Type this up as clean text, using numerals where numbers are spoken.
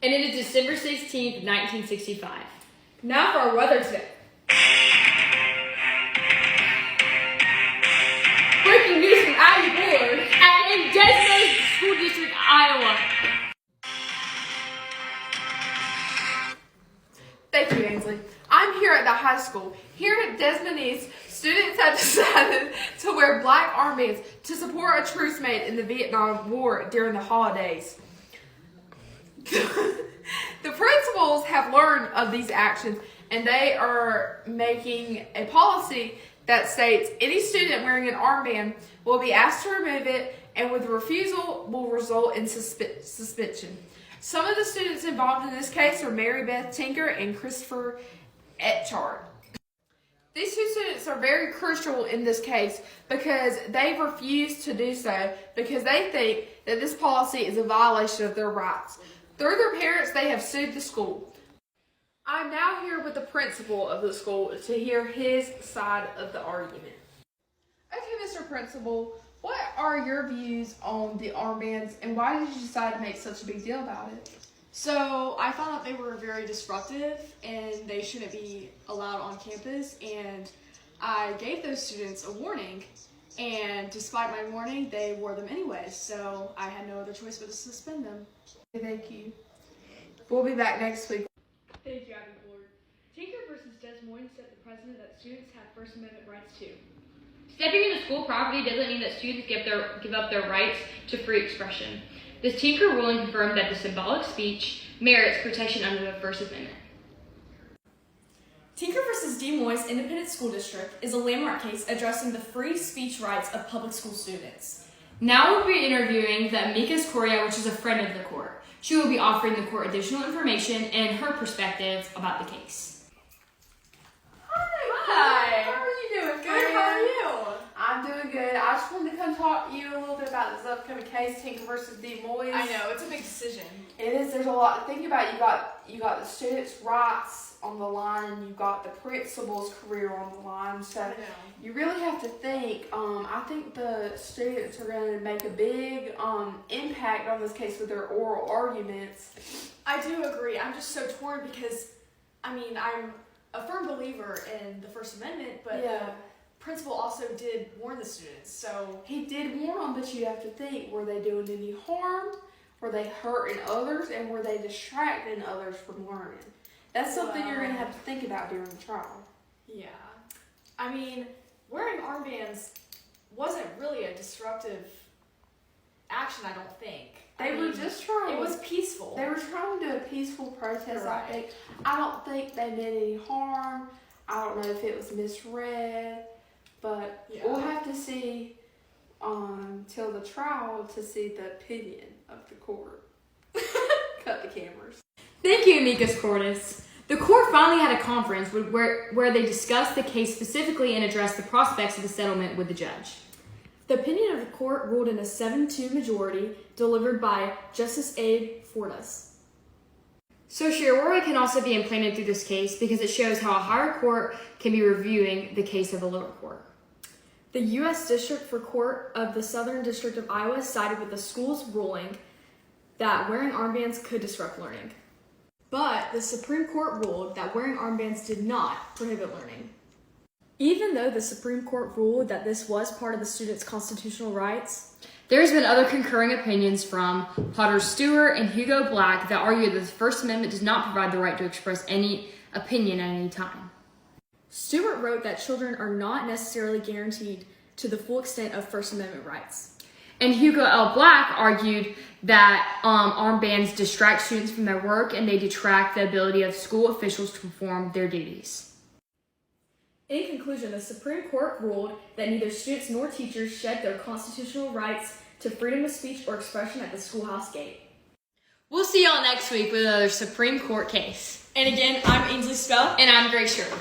and it is December 16th, 1965. Now for our weather today. Breaking news from Ivy Board. And in Desmond School District, Iowa. Thank you, Ainsley. I'm here at the high school. Here at Desmond East, students have decided to wear black armbands to support a truce made in the Vietnam War during the holidays. The principals have learned of these actions, and they are making a policy that states any student wearing an armband will be asked to remove it, and with refusal will result in suspension. Some of the students involved in this case are Mary Beth Tinker and Christopher Etchard. These two students are very crucial in this case because they refuse to do so because they think that this policy is a violation of their rights. Through their parents, they have sued the school. I'm now here with the principal of the school to hear his side of the argument. Okay, Mr. Principal, what are your views on the armbands and why did you decide to make such a big deal about it? So I found out they were very disruptive and they shouldn't be allowed on campus, and I gave those students a warning, and despite my warning, they wore them anyways, so I had no other choice but to suspend them. Thank you. We'll be back next week. Thank you, Ivy Board. Tinker versus Des Moines said the president that students have First Amendment rights too. Stepping into school property doesn't mean that students give up their rights to free expression. This Tinker ruling confirmed that the symbolic speech merits protection under the First Amendment. Tinker versus Des Moines Independent School District is a landmark case addressing the free speech rights of public school students. Now we'll be interviewing the amicus curiae, which is a friend of the court. She will be offering the court additional information and her perspective about the case. Hi. How are you doing? Good, how are you? I'm doing good. I just wanted to come talk to you a little bit about this upcoming case, Tinker versus Des Moines. I know, it's a big decision. It is. There's a lot to think about. You got the students' rights on the line, and you've got the principal's career on the line. So you really have to think. I think the students are going to make a big impact on this case with their oral arguments. I do agree. I'm just so torn because, I'm a firm believer in the First Amendment, but the principal also did warn the students, so... He did warn them, but you have to think, were they doing any harm? Were they hurting others? And were they distracting others from learning? That's something you're going to have to think about during the trial. Yeah. Wearing armbands wasn't really a disruptive action, I don't think. They were just trying. It was peaceful. They were trying to do a peaceful protest, Right. I think. I don't think they meant any harm. I don't know if it was misread. But we'll have to see till the trial to see the opinion of the court. Cut the cameras. Thank you, amicus curiae. The court finally had a conference where they discussed the case specifically and addressed the prospects of the settlement with the judge. The opinion of the court ruled in a 7-2 majority delivered by Justice Abe Fortas. Certiorari can also be implanted through this case because it shows how a higher court can be reviewing the case of a lower court. The U.S. District for Court of the Southern District of Iowa sided with the school's ruling that wearing armbands could disrupt learning. But the Supreme Court ruled that wearing armbands did not prohibit learning. Even though the Supreme Court ruled that this was part of the students' constitutional rights, There's been other concurring opinions from Potter Stewart and Hugo Black that argue that the First Amendment does not provide the right to express any opinion at any time. Stewart wrote that children are not necessarily guaranteed to the full extent of First Amendment rights. And Hugo L. Black argued that armbands distract students from their work and they detract the ability of school officials to perform their duties. In conclusion, the Supreme Court ruled that neither students nor teachers shed their constitutional rights to freedom of speech or expression at the schoolhouse gate. We'll see y'all next week with another Supreme Court case. And again, I'm Ainsley Spell. And I'm Grace Sherwood.